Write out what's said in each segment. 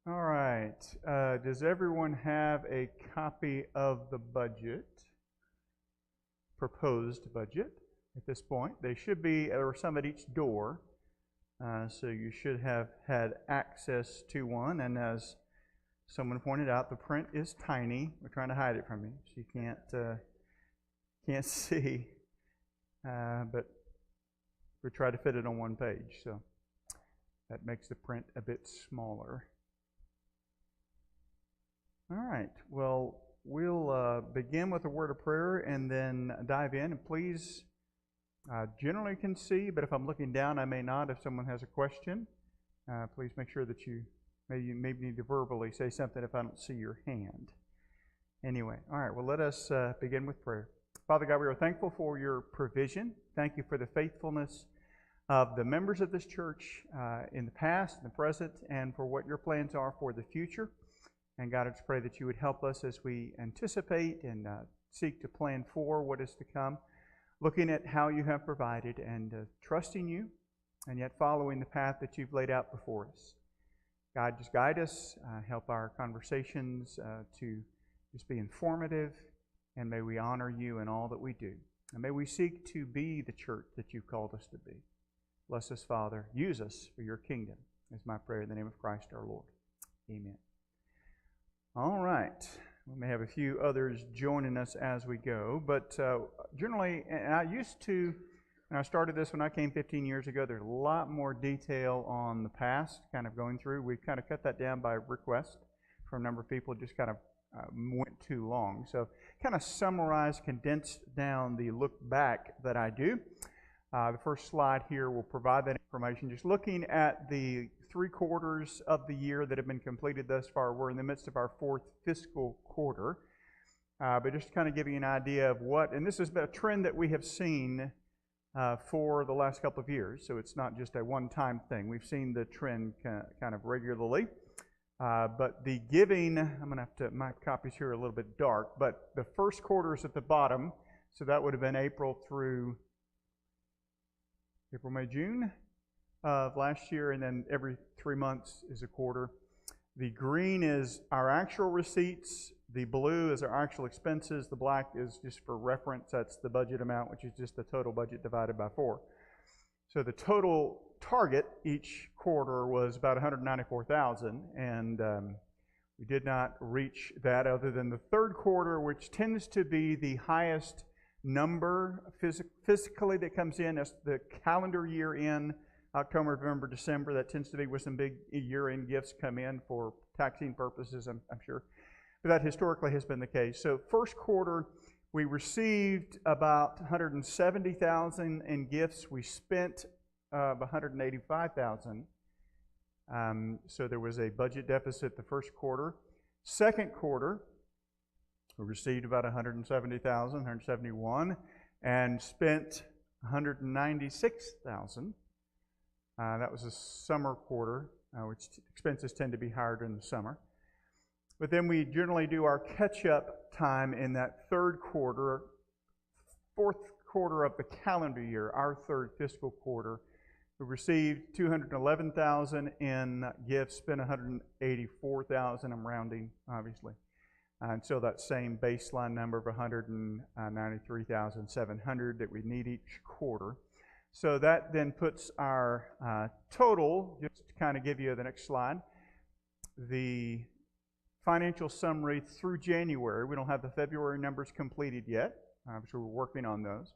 All right. Does everyone have a copy of the budget, proposed budget at this point? They should be, there were some at each door, so you should have had access to one. And as someone pointed out, the print is tiny. We're trying to hide it from you, so you can't see. But we tried to fit it on one page, so that makes the print a bit smaller. All right. Well, we'll begin with a word of prayer and then dive in. And please, generally can see, but if I'm looking down, I may not. If someone has a question, please make sure that you maybe need to verbally say something if I don't see your hand. Anyway, all right. Well, let us begin with prayer. Father God, we are thankful for your provision. Thank you for the faithfulness of the members of this church in the past, in the present, and for what your plans are for the future. And God, I just pray that you would help us as we anticipate and seek to plan for what is to come, looking at how you have provided and trusting you, and yet following the path that you've laid out before us. God, just guide us, help our conversations to just be informative, and may we honor you in all that we do. And may we seek to be the church that you've called us to be. Bless us, Father. Use us for your kingdom, is my prayer in the name of Christ our Lord. Amen. All right. We may have a few others joining us as we go, but generally, and I used to, when I started this when I came 15 years ago, there's a lot more detail on the past kind of going through. We've kind of cut that down by request from a number of people. It just kind of went too long. So kind of summarized, condensed down the look back that I do. The first slide here will provide that information. Just looking at the 3 quarters of the year that have been completed thus far. We're in the midst of our 4th fiscal quarter. But just to kind of give you an idea of what, and this has been a trend that we have seen for the last couple of years. So it's not just a one-time thing. We've seen the trend kind of regularly. But the giving, I'm going to have to, my copy's here a little bit dark, but the first quarter is at the bottom. So that would have been April through April, May, June of last year, and then every 3 months is a quarter. The green is our actual receipts. The blue is our actual expenses. The black is just for reference. That's the budget amount, which is just the total budget divided by 4. So the total target each quarter was about $194,000, and we did not reach that other than the third quarter, which tends to be the highest number physically that comes in. As the calendar year in October, November, December, that tends to be where some big year-end gifts come in for taxing purposes, I'm sure. But that historically has been the case. So first quarter, we received about $170,000 in gifts. We spent $185,000. So there was a budget deficit the first quarter. Second quarter, we received about $170,000, $171,000, and spent $196,000. That was a summer quarter, which expenses tend to be higher during the summer. But then we generally do our catch-up time in that third quarter, 4th quarter of the calendar year, our 3rd fiscal quarter. We received $211,000 in gifts, spent $184,000. I'm rounding, obviously. And so that same baseline number of $193,700 that we need each quarter. So that then puts our total, just to kind of give you the next slide, the financial summary through January. We don't have the February numbers completed yet. So we're working on those.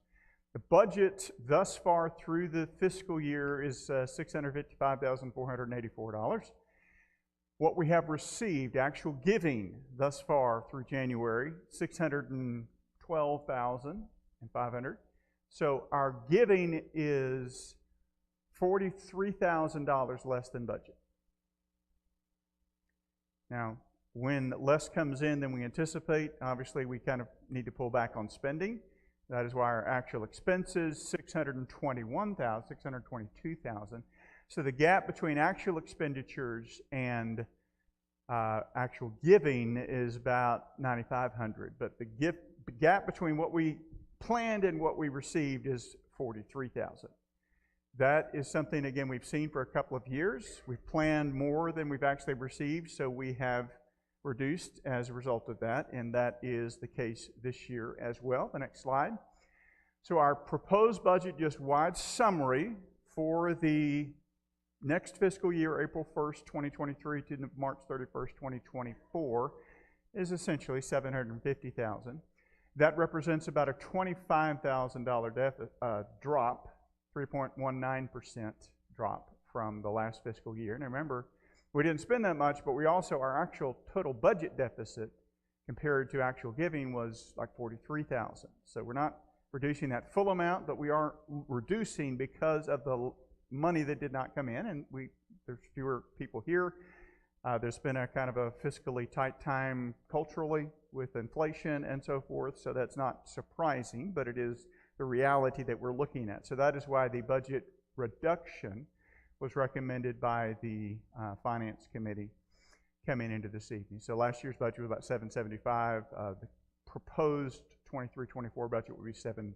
The budget thus far through the fiscal year is $655,484. What we have received, actual giving thus far through January, $612,500. So our giving is $43,000 less than budget. Now, when less comes in than we anticipate, obviously we kind of need to pull back on spending. That is why our actual expenses, $622,000. So the gap between actual expenditures and actual giving is about $9,500. But the gap between what we planned and what we received is $43,000. That is something, again, we've seen for a couple of years. We've planned more than we've actually received, so we have reduced as a result of that, and that is the case this year as well. The next slide. So our proposed budget, just wide summary for the next fiscal year, April 1st, 2023 to March 31st, 2024, is essentially $750,000. That represents about a $25,000 drop, 3.19% drop from the last fiscal year. And remember, we didn't spend that much, but we also, our actual total budget deficit compared to actual giving was like $43,000. So we're not reducing that full amount, but we are reducing because of the money that did not come in, and there's fewer people here. There's been a kind of a fiscally tight time culturally with inflation and so forth, so that's not surprising, but it is the reality that we're looking at. So that is why the budget reduction was recommended by the Finance Committee coming into this evening. So last year's budget was about $775. The proposed 23-24 budget would be $750,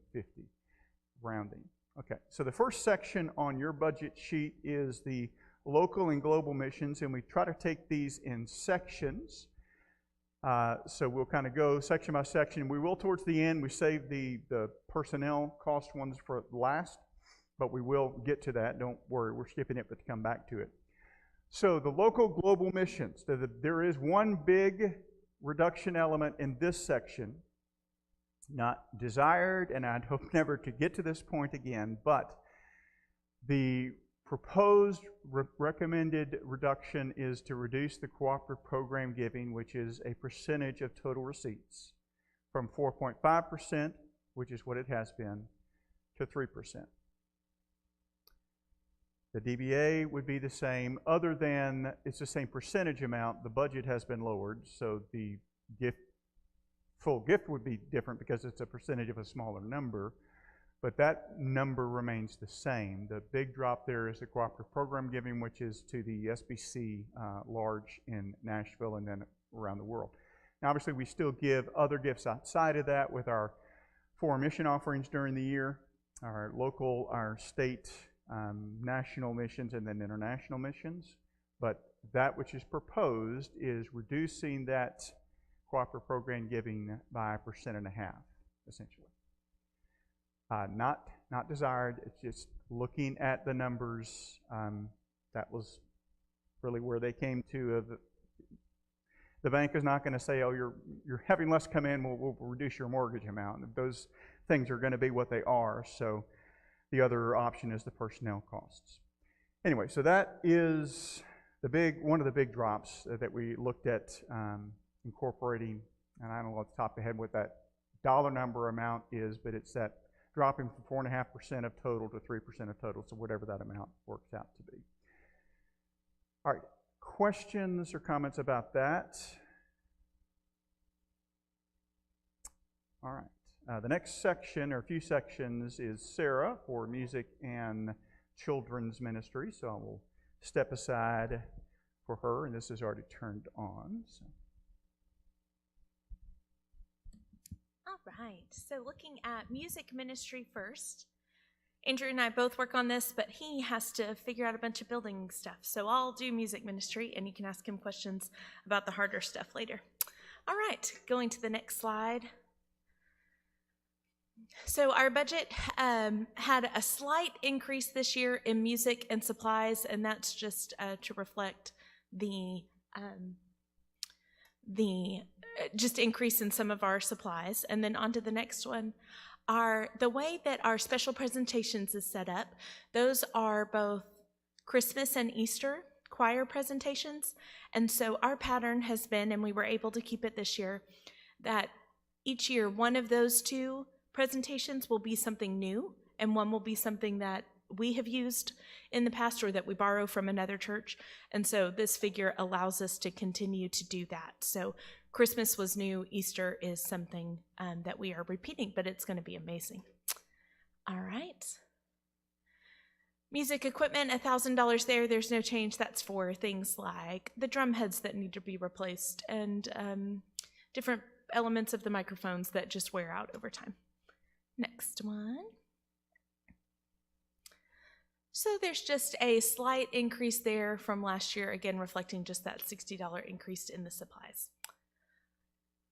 rounding. Okay, so the first section on your budget sheet is the local and global missions, and we try to take these in sections. So we'll kind of go section by section. We will towards the end. We save the personnel cost ones for last, but we will get to that. Don't worry, we're skipping it, but to come back to it. So the local global missions, there is one big reduction element in this section, not desired, and I'd hope never to get to this point again, but the proposed recommended reduction is to reduce the cooperative program giving, which is a percentage of total receipts, from 4.5%, which is what it has been, to 3%. The DBA would be the same, other than it's the same percentage amount. The budget has been lowered, so the full gift would be different because it's a percentage of a smaller number, but that number remains the same. The big drop there is the cooperative program giving, which is to the SBC large in Nashville and then around the world. Now, obviously, we still give other gifts outside of that with our foreign mission offerings during the year, our local, our state, national missions, and then international missions. But that which is proposed is reducing that cooperative program giving by 1.5%, essentially. Not desired. It's just looking at the numbers. That was really where they came to. The bank is not going to say, "Oh, you're having less come in. We'll reduce your mortgage amount." Those things are going to be what they are. So the other option is the personnel costs. Anyway, so that is one of the big drops that we looked at incorporating. And I don't know off the top of the head what that dollar number amount is, but it's that dropping from 4.5% of total to 3% of total, so whatever that amount works out to be. All right, questions or comments about that? All right, the next section, or a few sections, is Sarah for music and children's ministry, so I will step aside for her, and this is already turned on. So. All right, so looking at music ministry first, Andrew and I both work on this, but he has to figure out a bunch of building stuff. So I'll do music ministry, and you can ask him questions about the harder stuff later. All right, going to the next slide. So our budget had a slight increase this year in music and supplies, and that's just to reflect the just increase in some of our supplies. And then on to the next one. The way that our special presentations is set up, those are both Christmas and Easter choir presentations. And so our pattern has been, and we were able to keep it this year, that each year one of those two presentations will be something new, and one will be something that we have used in the past or that we borrow from another church. And so this figure allows us to continue to do that. So Christmas was new, Easter is something that we are repeating, but it's going to be amazing. All right. Music equipment, $1,000 there. There's no change. That's for things like the drum heads that need to be replaced and different elements of the microphones that just wear out over time. Next one. So there's just a slight increase there from last year, again reflecting just that $60 increase in the supplies.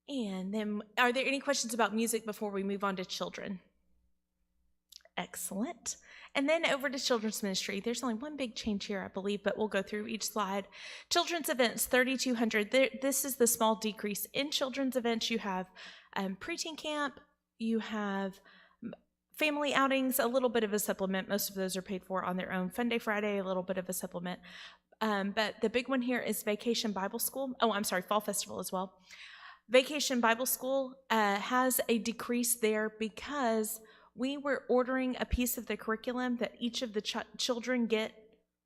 And then, are there any questions about music before we move on to children? Excellent. And then over to children's ministry. There's only one big change here, I believe, but we'll go through each slide. Children's events, $3,200. This is the small decrease. In children's events, you have preteen camp, you have family outings, a little bit of a supplement. Most of those are paid for on their own. Fun Day Friday, a little bit of a supplement. But the big one here is Vacation Bible School. Oh, I'm sorry, Fall Festival as well. Vacation Bible School has a decrease there because we were ordering a piece of the curriculum that each of the children get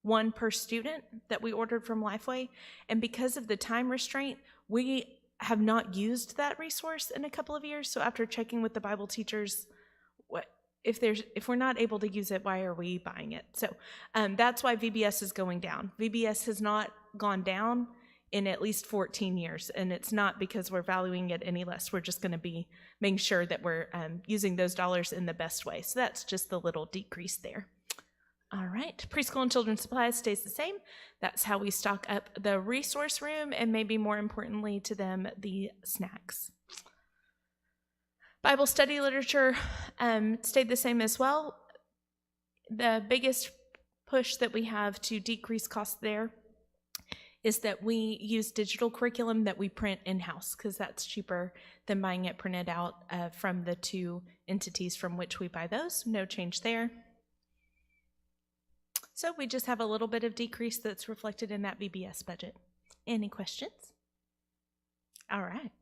one per student that we ordered from Lifeway. And because of the time restraint, we have not used that resource in a couple of years. So after checking with the Bible teachers, if we're not able to use it, why are we buying it? So that's why VBS is going down. VBS has not gone down in at least 14 years, and it's not because we're valuing it any less. We're just going to be making sure that we're using those dollars in the best way. So that's just the little decrease there. All right, preschool and children's supplies stays the same. That's how we stock up the resource room, and maybe more importantly to them, the snacks. Bible study literature stayed the same as well. The biggest push that we have to decrease costs there is that we use digital curriculum that we print in-house, because that's cheaper than buying it printed out from the two entities from which we buy those. No change there. So we just have a little bit of decrease that's reflected in that VBS budget. Any questions? All right.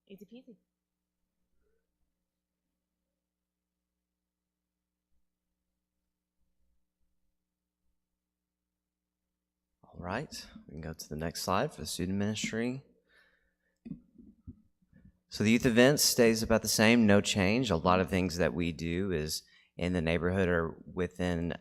Easy peasy. All right, we can go to the next slide for the student ministry. So the youth events stays about the same, no change. A lot of things that we do is in the neighborhood or within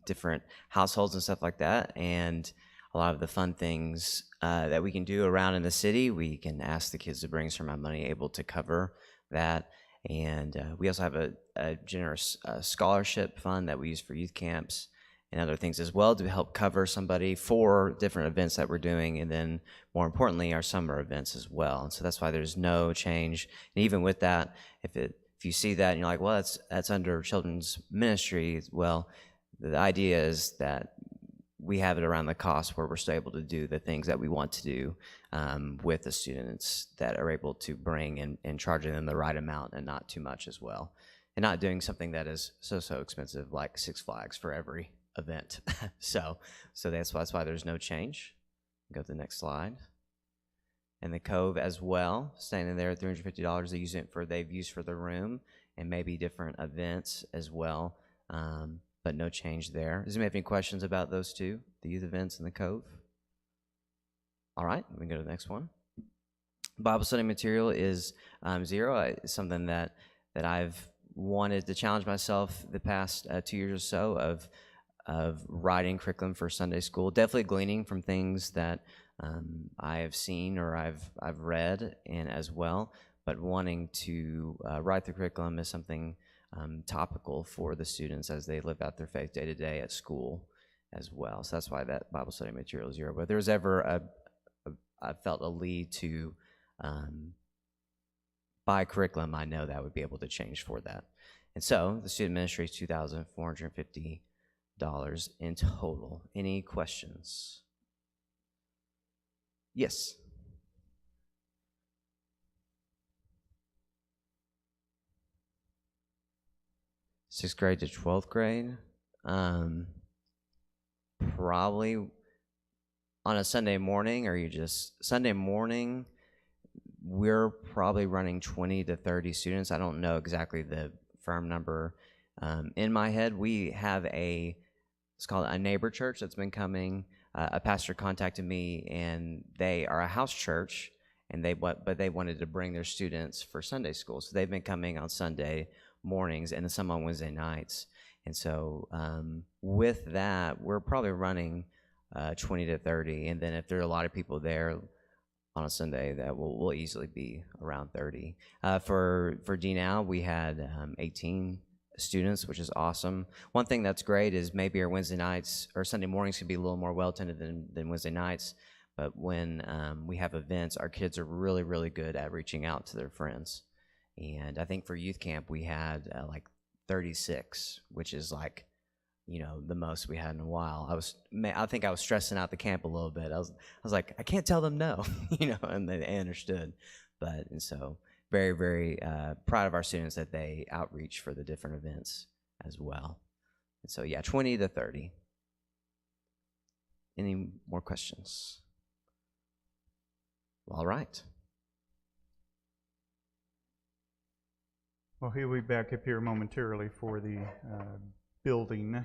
different households and stuff like that. And a lot of the fun things that we can do around in the city, we can ask the kids to bring some of our money able to cover that. And we also have a generous scholarship fund that we use for youth camps and other things as well to help cover somebody for different events that we're doing, and then more importantly our summer events as well. And so that's why there's no change. And even with that, if you see that and you're like, well, that's under children's ministry, well, the idea is that we have it around the cost where we're still able to do the things that we want to do with the students that are able to bring, and charging them the right amount and not too much as well, and not doing something that is so expensive like Six Flags for every event. so that's why there's no change. Go to the next slide. And the Cove as well, staying in there at $350. They've used for the room and maybe different events as well, but no change there. Does anybody have any questions about those two, the youth events and the Cove? All right, we can go to the next one. Bible study material is zero. It's something that I've wanted to challenge myself the past 2 years or so of writing curriculum for Sunday school, definitely gleaning from things that I have seen or I've read and as well, but wanting to write the curriculum is something topical for the students as they live out their faith day to day at school as well. So that's why that Bible study material is zero. But if there's ever I felt a lead to buy curriculum, I know that would be able to change for that. And so the student ministry is $2,450 in total. Any questions? Yes. Sixth grade to 12th grade. Probably on a Sunday morning, or you just Sunday morning, we're probably running 20 to 30 students. I don't know exactly the firm number in my head. We have it's called a neighbor church that's been coming. A pastor contacted me, and they are a house church, and they wanted to bring their students for Sunday school. So they've been coming on Sunday mornings and then some on Wednesday nights. And so with that, we're probably running 20 to 30. And then if there are a lot of people there on a Sunday, that will easily be around 30. For D-Now, we had 18 students, which is awesome. One thing that's great is maybe our Wednesday nights or Sunday mornings can be a little more well-attended than Wednesday nights, but when we have events, our kids are really, really good at reaching out to their friends. And I think for youth camp, we had like 36, which is like, the most we had in a while. I think I was stressing out the camp a little bit. I was like, I can't tell them no, and they understood. And so very, very proud of our students that they outreach for the different events as well. And so, yeah, 20 to 30. Any more questions? All right. Well, he'll be back up here momentarily for the building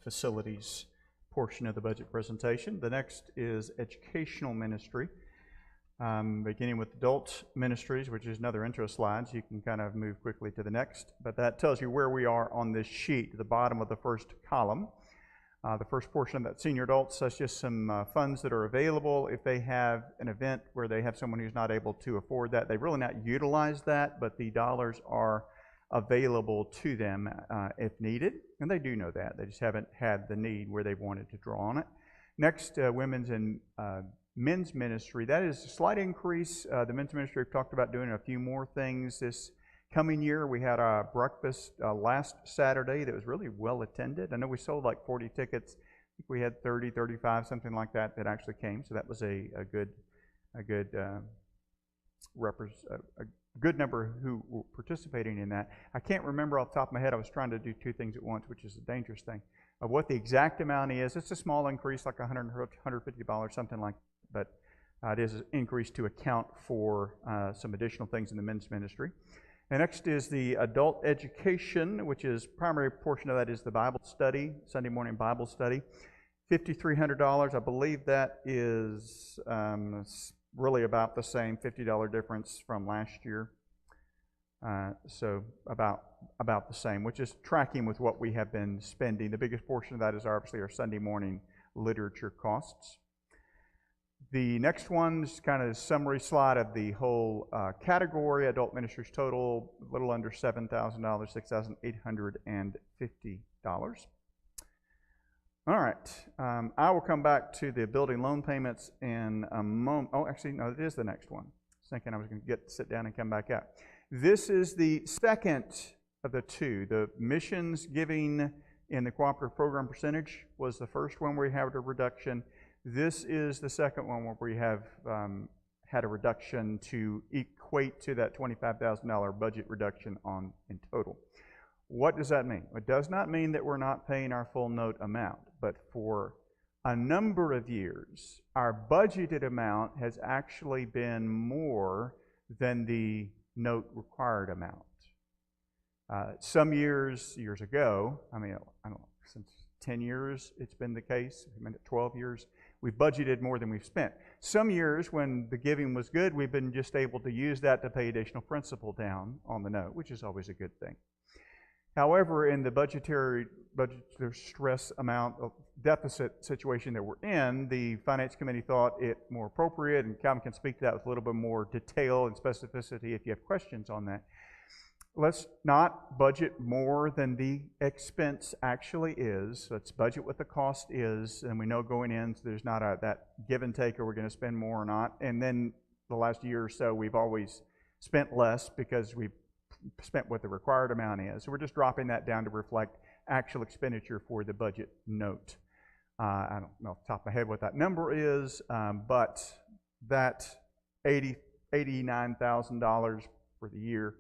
facilities portion of the budget presentation. The next is educational ministry, beginning with adult ministries, which is another intro slide, so you can kind of move quickly to the next. But that tells you where we are on this sheet, the bottom of the first column. The first portion of that senior adults, that's just some funds that are available if they have an event where they have someone who's not able to afford that. They've really not utilized that, but the dollars are available to them if needed, and they do know that. They just haven't had the need where they've wanted to draw on it. Next, women's and men's ministry. That is a slight increase. The men's ministry, we've talked about doing a few more things this coming year. We had a breakfast last Saturday that was really well attended. I know we sold like 40 tickets. I think we had 30, 35, something like that actually came. So that was a good number who were participating in that. I can't remember off the top of my head. I was trying to do two things at once, which is a dangerous thing. Of what the exact amount is, it's a small increase, like $100, $150, something like that. But it is an increase to account for some additional things in the men's ministry. And next is the adult education, which is primary portion of that is the Bible study, Sunday morning Bible study. $5,300, I believe that is really about the same, $50 difference from last year. So about the same, which is tracking with what we have been spending. The biggest portion of that is obviously our Sunday morning literature costs. The next one is kind of a summary slide of the whole category. Adult ministries total, a little under $7,000, $6,850. All right. I will come back to the building loan payments in a moment. Oh, actually, no, it is the next one. I was thinking I was going to sit down and come back up. This is the second of the two. The missions giving in the cooperative program percentage was the first one where we had a reduction. This is the second one where we have had a reduction to equate to that $25,000 budget reduction in total. What does that mean? It does not mean that we're not paying our full note amount, but for a number of years, our budgeted amount has actually been more than the note required amount. Some years ago, I don't know, since 10 years it's been the case, 12 years, we've budgeted more than we've spent. Some years when the giving was good, we've been just able to use that to pay additional principal down on the note, which is always a good thing. However, in the budgetary stress amount of deficit situation that we're in, the Finance Committee thought it more appropriate, and Calvin can speak to that with a little bit more detail and specificity if you have questions on that. Let's not budget more than the expense actually is. Let's budget what the cost is, and we know going in, so there's not that give and take, are we going to spend more or not? And then the last year or so, we've always spent less because we've spent what the required amount is. So we're just dropping that down to reflect actual expenditure for the budget note. I don't know off the top of my head what that number is, but that $89,000 for the year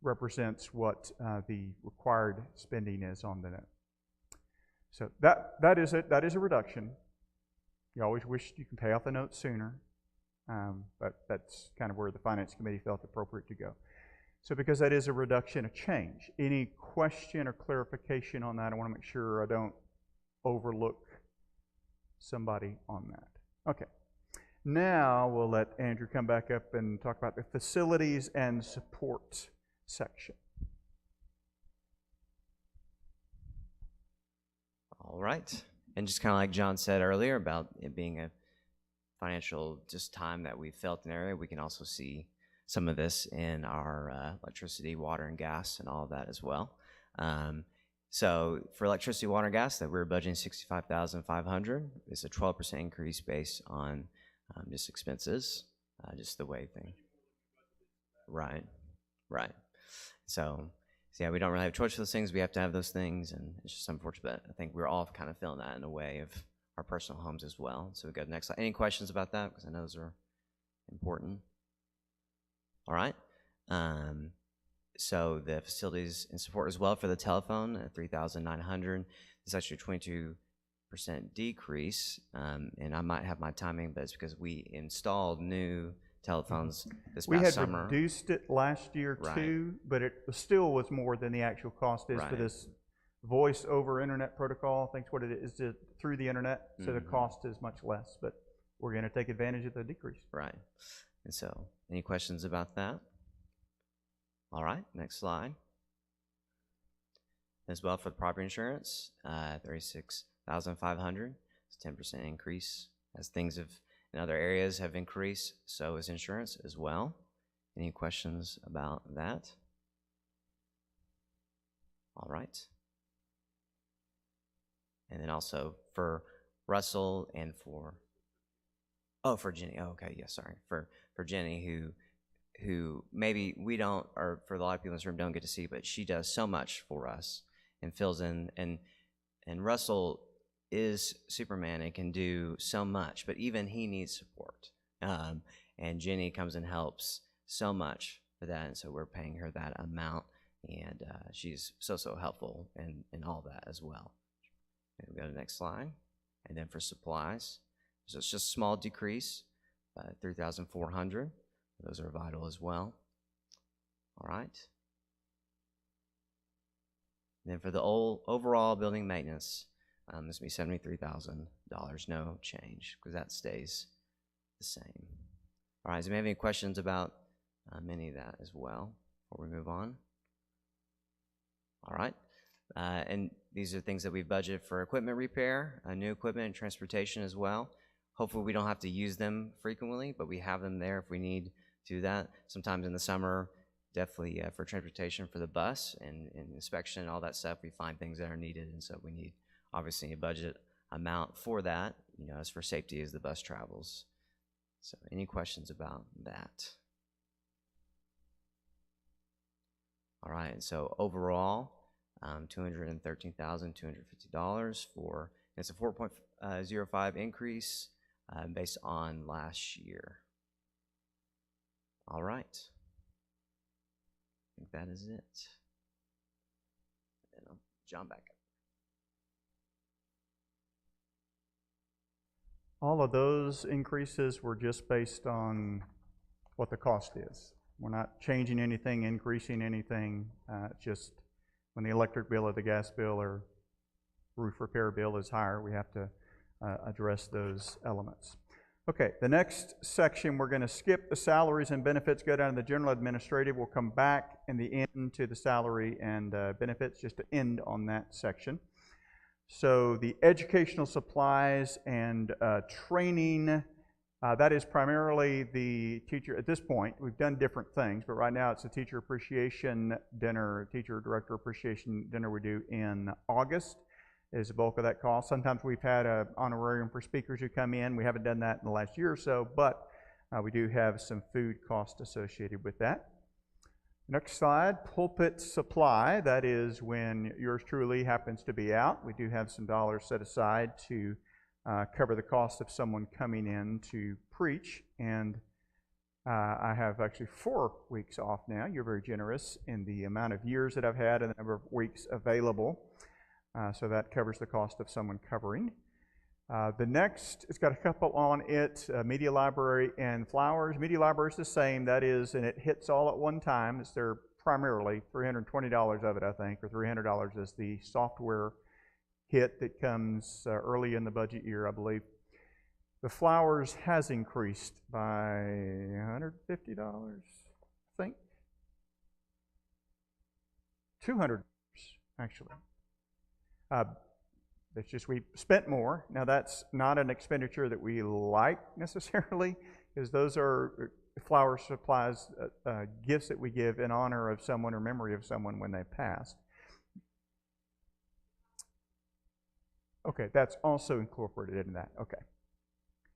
represents what the required spending is on the note. So that is it. That is a reduction. You always wish you can pay off the note sooner, but that's kind of where the Finance Committee felt appropriate to go. So because that is a reduction, a change. Any question or clarification on that? I want to make sure I don't overlook somebody on that. Okay. Now we'll let Andrew come back up and talk about the facilities and support section. All right. And just kind of like John said earlier about it being a financial just time that we felt in the area, we can also see some of this in our electricity, water, and gas, and all of that as well. So for electricity, water, and gas, that we're budgeting $65,500. It's a 12% increase based on just expenses, just the way things. Right, right. So yeah, we don't really have a choice for those things. We have to have those things, and it's just unfortunate. But I think we're all kind of feeling that in a way of our personal homes as well. So we go to the next slide. Any questions about that? Because I know those are important. All right. So the facilities and support as well for the telephone at $3,900. It's actually a 22% decrease, and I might have my timing, but it's because we installed new telephones this past summer. We had reduced it last year too, but it still was more than the actual cost is for this voice over internet protocol. I think what it is through the internet, so the cost is much less, but we're going to take advantage of the decrease. Right. And so, any questions about that? All right, next slide. As well for the property insurance, $36,500. It's a 10% increase. As things have in other areas have increased, so is insurance as well. Any questions about that? All right. And then also for Russell and for Jenny. Oh, okay, yeah, sorry. For Jenny, who maybe we don't, or for a lot of people in this room don't get to see, but she does so much for us and fills in. And Russell is Superman and can do so much, but even he needs support. And Jenny comes and helps so much for that, and so we're paying her that amount, and she's so helpful in all that as well. And we go to the next slide. And then for supplies, so it's just a small decrease, $3,400. Those are vital as well. All right. And then for the overall building maintenance, this will be $73,000. No change, because that stays the same. All right, does anybody have any questions about any of that as well before we move on? All right. And these are things that we've budgeted for equipment repair, new equipment and transportation as well. Hopefully we don't have to use them frequently, but we have them there if we need to do that. Sometimes in the summer, definitely for transportation for the bus and inspection and all that stuff, we find things that are needed, and so we need obviously a budget amount for that, as for safety as the bus travels. So any questions about that? All right, and so overall, $213,250 for, it's a 4.05 increase based on last year. All right. I think that is it. And I'll jump back up. All of those increases were just based on what the cost is. We're not changing anything, increasing anything. Just when the electric bill or the gas bill or roof repair bill is higher, we have to address those elements. Okay, the next section, we're going to skip the salaries and benefits, go down to the general administrative. We'll come back in the end to the salary and benefits, just to end on that section. So the educational supplies and training, that is primarily the teacher. At this point, we've done different things, but right now it's a teacher appreciation dinner, teacher director appreciation dinner we do in August. Is the bulk of that cost. Sometimes we've had an honorarium for speakers who come in. We haven't done that in the last year or so, but we do have some food cost associated with that. Next slide, pulpit supply. That is when yours truly happens to be out. We do have some dollars set aside to cover the cost of someone coming in to preach. And I have actually 4 weeks off now. You're very generous in the amount of years that I've had and the number of weeks available. So that covers the cost of someone covering. The next, it's got a couple on it, media library and flowers. Media library is the same, that is, and it hits all at one time. It's their primarily $320 of it, I think, or $300 is the software hit that comes early in the budget year, I believe. The flowers has increased by $150, I think. $200, actually. It's just we spent more. Now that's not an expenditure that we like necessarily, because those are flower supplies, gifts that we give in honor of someone or memory of someone when they passed. Okay, that's also incorporated in that. Okay.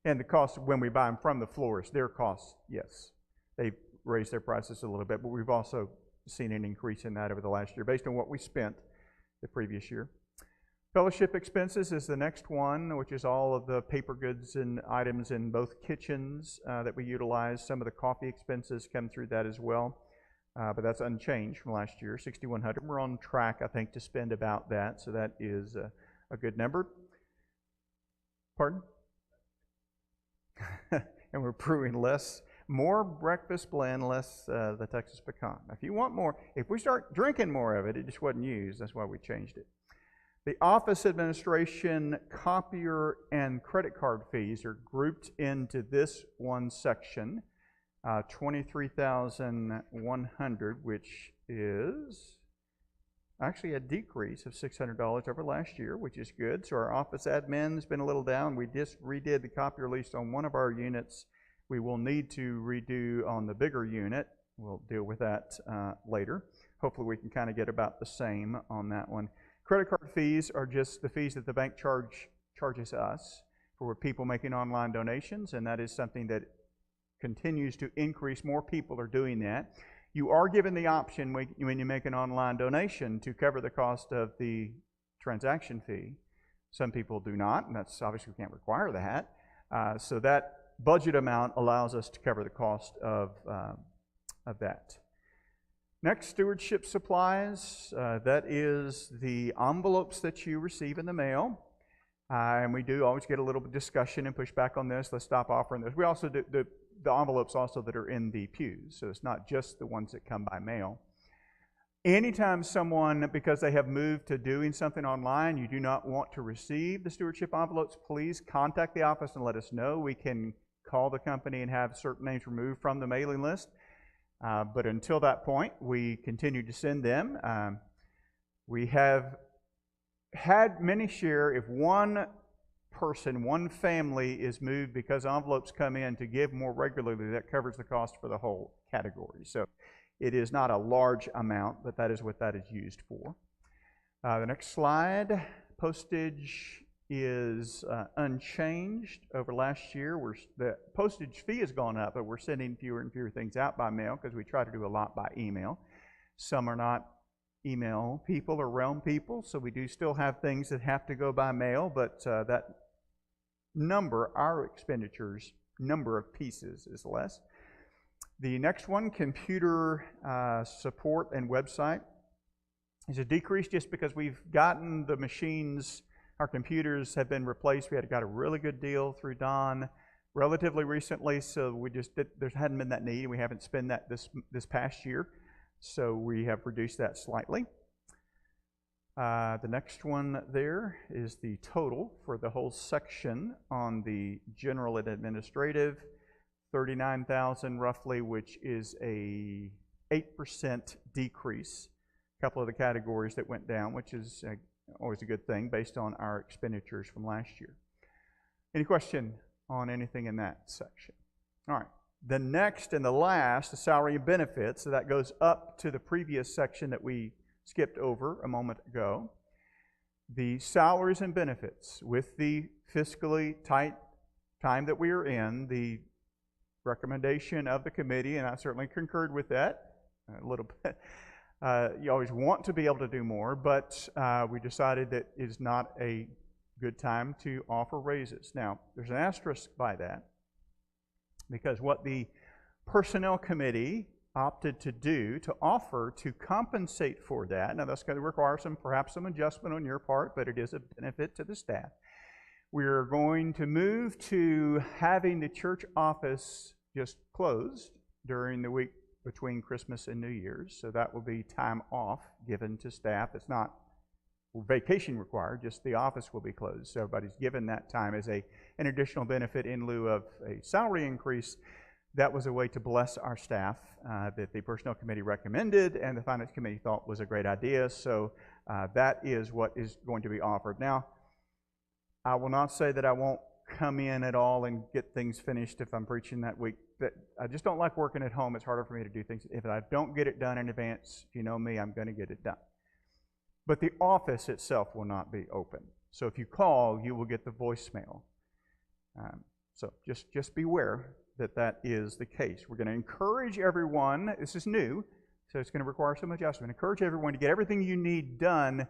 And the cost when we buy them from the florist, their costs, yes, they've raised their prices a little bit, but we've also seen an increase in that over the last year based on what we spent the previous year. Fellowship expenses is the next one, which is all of the paper goods and items in both kitchens that we utilize. Some of the coffee expenses come through that as well, but that's unchanged from last year, $6,100. We're on track, I think, to spend about that, so that is a good number. Pardon? And we're brewing more breakfast blend, less the Texas pecan. If you want more, if we start drinking more of it, it just wasn't used. That's why we changed it. The office administration, copier, and credit card fees are grouped into this one section, $23,100, which is actually a decrease of $600 over last year, which is good. So our office admin's been a little down. We just redid the copier lease on one of our units. We will need to redo on the bigger unit. We'll deal with that later. Hopefully we can kind of get about the same on that one. Credit card fees are just the fees that the bank charges us for people making online donations, and that is something that continues to increase. More people are doing that. You are given the option when you make an online donation to cover the cost of the transaction fee. Some people do not, and that's obviously we can't require that. So that budget amount allows us to cover the cost of that. Next, stewardship supplies. That is the envelopes that you receive in the mail. And we do always get a little bit of discussion and pushback on this. Let's stop offering those. We also do the envelopes also that are in the pews. So it's not just the ones that come by mail. Anytime someone, because they have moved to doing something online, you do not want to receive the stewardship envelopes, please contact the office and let us know. We can call the company and have certain names removed from the mailing list. But until that point, we continue to send them. We have had many share if one person, one family is moved because envelopes come in to give more regularly, that covers the cost for the whole category. So it is not a large amount, but that is what that is used for. The next slide, postage is unchanged over last year. The postage fee has gone up, but we're sending fewer and fewer things out by mail because we try to do a lot by email. Some are not email people or realm people, so we do still have things that have to go by mail, but that number, our expenditures, number of pieces is less. The next one, computer support and website, is a decrease just because we've gotten the machines. Our computers have been replaced. We got a really good deal through Don relatively recently, so there hadn't been that need, and we haven't spent that this past year, so we have reduced that slightly. The next one there is the total for the whole section on the general and administrative, $39,000 roughly, which is a 8% decrease. A couple of the categories that went down, which is always a good thing based on our expenditures from last year. Any question on anything in that section? All right. The next and the last, the salary and benefits, so that goes up to the previous section that we skipped over a moment ago. The salaries and benefits, with the fiscally tight time that we are in, the recommendation of the committee, and I certainly concurred with that a little bit. You always want to be able to do more, but we decided that it is not a good time to offer raises. Now, there's an asterisk by that, because what the Personnel Committee opted to do to offer to compensate for that, now that's going to require perhaps some adjustment on your part, but it is a benefit to the staff. We're going to move to having the church office just closed during the week between Christmas and New Year's, so that will be time off given to staff. It's not vacation required, just the office will be closed. So everybody's given that time as an additional benefit in lieu of a salary increase. That was a way to bless our staff that the Personnel Committee recommended and the Finance Committee thought was a great idea. So that is what is going to be offered. Now, I will not say that I won't come in at all and get things finished if I'm preaching that week. I just don't like working at home. It's harder for me to do things. If I don't get it done in advance, if you know me, I'm going to get it done. but the office itself will not be open. So if you call, you will get the voicemail. So just beware that that is the case. We're going to encourage everyone, this is new, so it's going to require some adjustment. Encourage everyone to get everything you need done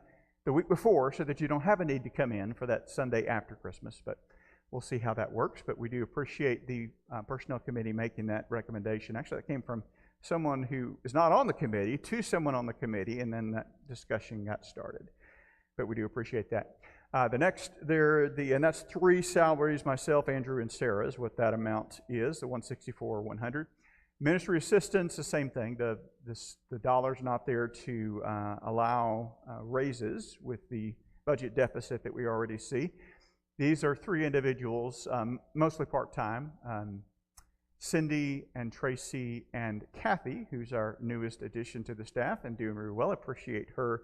the week before so that you don't have a need to come in for that Sunday after Christmas. But we'll see how that works. But we do appreciate the Personnel Committee making that recommendation. Actually, that came from someone who is not on the committee to someone on the committee, and then that discussion got started. But we do appreciate that. The next, and that's 3 salaries, myself, Andrew, and Sarah is what that amount is, the $164,100. Ministry assistants, the same thing. The dollar's not there to allow raises with the budget deficit that we already see. These are 3 individuals, mostly part-time. Cindy and Tracy and Kathy, who's our newest addition to the staff and doing very well. Appreciate her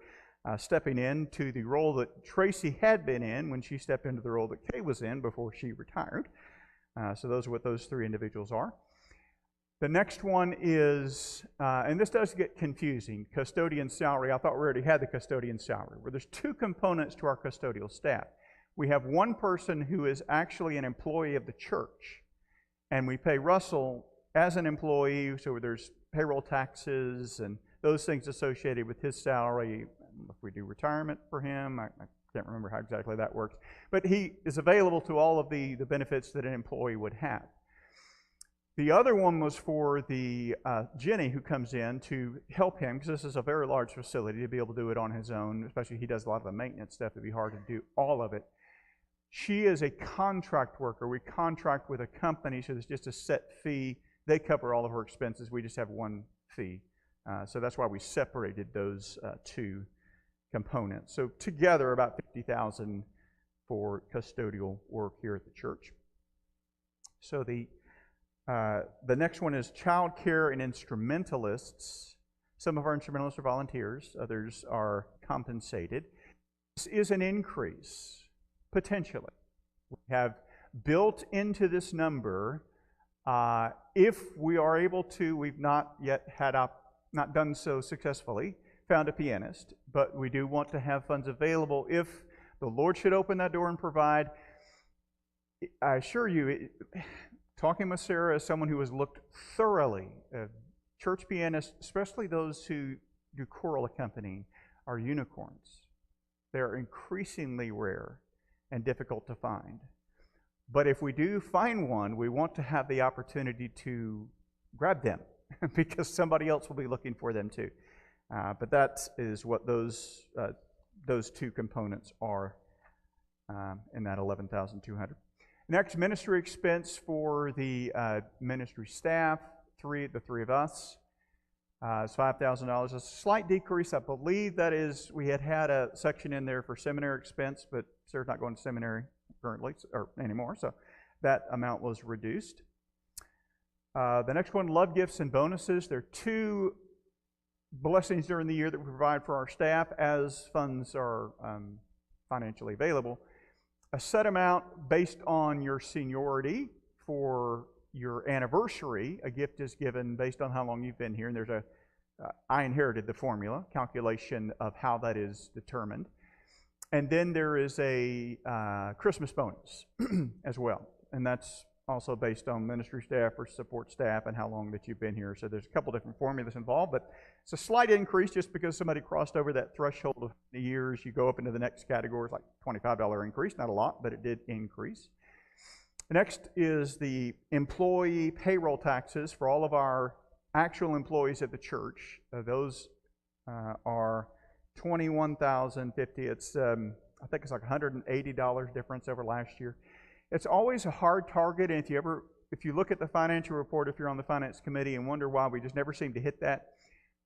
stepping into the role that Tracy had been in when she stepped into the role that Kay was in before she retired. So those are what those 3 individuals are. The next one is, and this does get confusing, custodian salary. I thought we already had the custodian salary, where there's 2 components to our custodial staff. We have one person who is actually an employee of the church, and we pay Russell as an employee, so there's payroll taxes and those things associated with his salary. If we do retirement for him, I can't remember how exactly that works. But he is available to all of the benefits that an employee would have. The other one was for the Jenny, who comes in to help him, because this is a very large facility, to be able to do it on his own, especially he does a lot of the maintenance stuff. It'd be hard to do all of it. She is a contract worker. We contract with a company, so there's just a set fee. They cover all of her expenses. We just have one fee. So that's why we separated those 2 components. So together, about $50,000 for custodial work here at the church. So the next one is child care and instrumentalists. Some of our instrumentalists are volunteers. Others are compensated. This is an increase, potentially. We have built into this number, if we are able to, we've not yet not done so successfully, found a pianist, but we do want to have funds available if the Lord should open that door and provide. I assure you, talking with Sarah as someone who has looked thoroughly at church pianists, especially those who do choral accompanying, are unicorns. They're increasingly rare and difficult to find. But if we do find one, we want to have the opportunity to grab them because somebody else will be looking for them too. But that is what those 2 components are in that $11,200. Next, ministry expense for the ministry staff, the 3 of us, is $5,000. A slight decrease. I believe that is, we had a section in there for seminary expense, but Sarah's not going to seminary currently or anymore, so that amount was reduced. The next one, love gifts and bonuses. There are 2 blessings during the year that we provide for our staff as funds are financially available. A set amount based on your seniority. For your anniversary, a gift is given based on how long you've been here, and there's I inherited the formula, calculation of how that is determined. And then there is a Christmas bonus as well, and that's also based on ministry staff or support staff and how long that you've been here. So there's a couple different formulas involved, but it's a slight increase just because somebody crossed over that threshold of the years. You go up into the next category, like $25 increase, not a lot, but it did increase. The next is the employee payroll taxes for all of our actual employees at the church. Those are $21,050. It's I think it's like $180 difference over last year. It's always a hard target, and if you look at the financial report, if you're on the finance committee and wonder why we just never seem to hit that,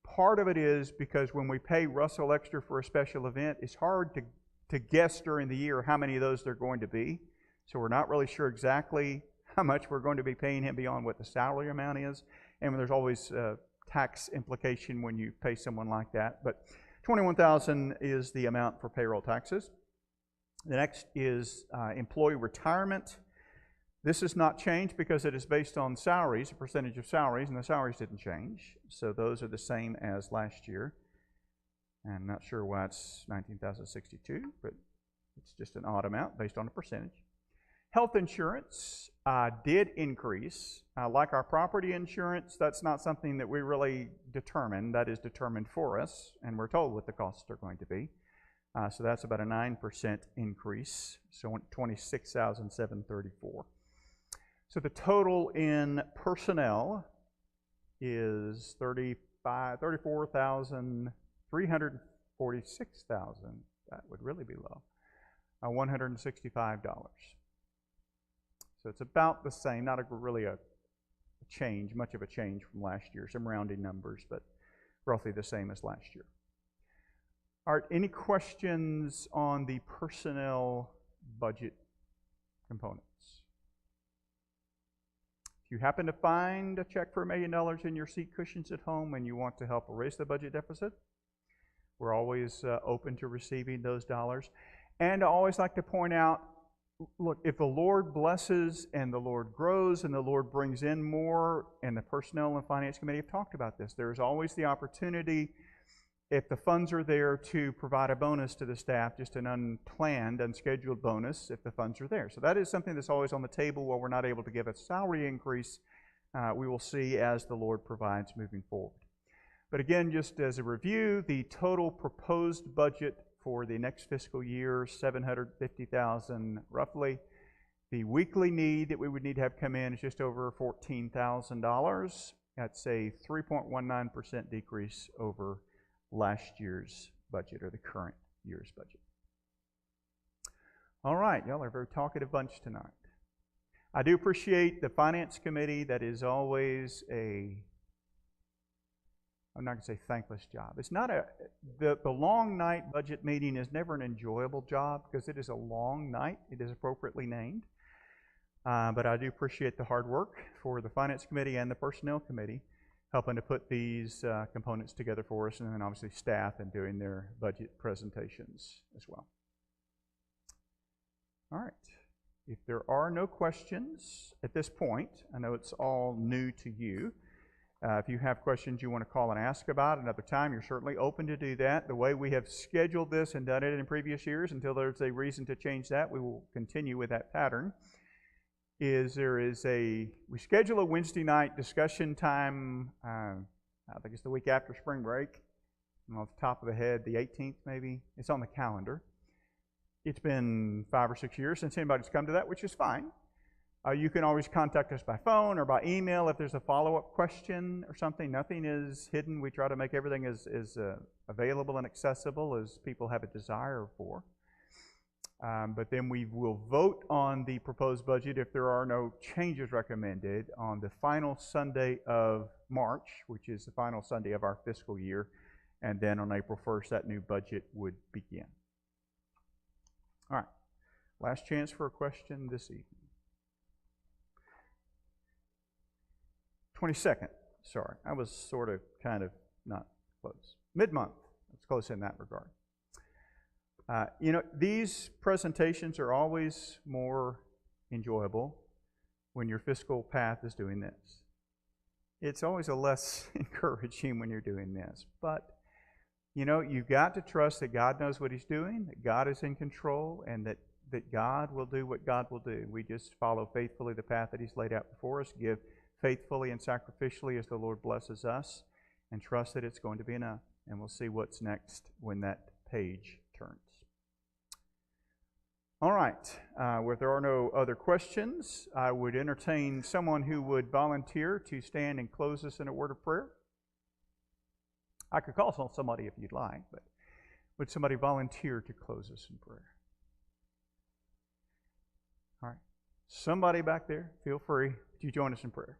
part of it is because when we pay Russell extra for a special event, it's hard to guess during the year how many of those there are going to be. So we're not really sure exactly how much we're going to be paying him beyond what the salary amount is. And there's always a tax implication when you pay someone like that. But $21,000 is the amount for payroll taxes. The next is employee retirement. This has not changed because it is based on salaries, a percentage of salaries, and the salaries didn't change. So those are the same as last year. And I'm not sure why it's $19,062, but it's just an odd amount based on a percentage. Health insurance did increase. Like our property insurance, that's not something that we really determine. That is determined for us, and we're told what the costs are going to be. So that's about a 9% increase, so $26,734. So the total in personnel is $34,346,000. That would really be low. $165. So it's about the same, not really a change, much of a change from last year. Some rounding numbers, but roughly the same as last year. All right, any questions on the personnel budget components? If you happen to find a check for $1 million in your seat cushions at home and you want to help erase the budget deficit, we're always open to receiving those dollars. And I always like to point out, look, if the Lord blesses and the Lord grows and the Lord brings in more, and the Personnel and Finance Committee have talked about this, there's always the opportunity, if the funds are there, to provide a bonus to the staff, just an unplanned, unscheduled bonus if the funds are there. So that is something that's always on the table while we're not able to give a salary increase. We will see as the Lord provides moving forward. But again, just as a review, the total proposed budget for the next fiscal year, $750,000 roughly. The weekly need that we would need to have come in is just over $14,000. That's a 3.19% decrease over last year's budget, or the current year's budget. All right, y'all are a very talkative bunch tonight. I do appreciate the Finance Committee. That is always I'm not going to say thankless job. It's not the long night budget meeting is never an enjoyable job because it is a long night. It is appropriately named. But I do appreciate the hard work for the Finance Committee and the Personnel Committee helping to put these components together for us, and then obviously staff and doing their budget presentations as well. All right. If there are no questions at this point, I know it's all new to you. If you have questions you want to call and ask about another time, you're certainly open to do that. The way we have scheduled this and done it in previous years, until there's a reason to change that, we will continue with that pattern, we schedule a Wednesday night discussion time, I think it's the week after spring break. And off the top of the head, the 18th maybe. It's on the calendar. It's been 5 or 6 years since anybody's come to that, which is fine. You can always contact us by phone or by email if there's a follow-up question or something. Nothing is hidden. We try to make everything as available and accessible as people have a desire for. But then we will vote on the proposed budget if there are no changes recommended on the final Sunday of March, which is the final Sunday of our fiscal year. And then on April 1st, that new budget would begin. All right. Last chance for a question this evening. 22nd. Sorry, I was sort of kind of not close. Mid-month. It's close in that regard. These presentations are always more enjoyable when your fiscal path is doing this. It's always a less encouraging when you're doing this. But, you've got to trust that God knows what He's doing, that God is in control, and that God will do what God will do. We just follow faithfully the path that He's laid out before us, give faithfully and sacrificially as the Lord blesses us, and trust that it's going to be enough. And we'll see what's next when that page turns. All right. If there are no other questions, I would entertain someone who would volunteer to stand and close us in a word of prayer. I could call on somebody if you'd like, but would somebody volunteer to close us in prayer? All right. Somebody back there, feel free. Would you join us in prayer?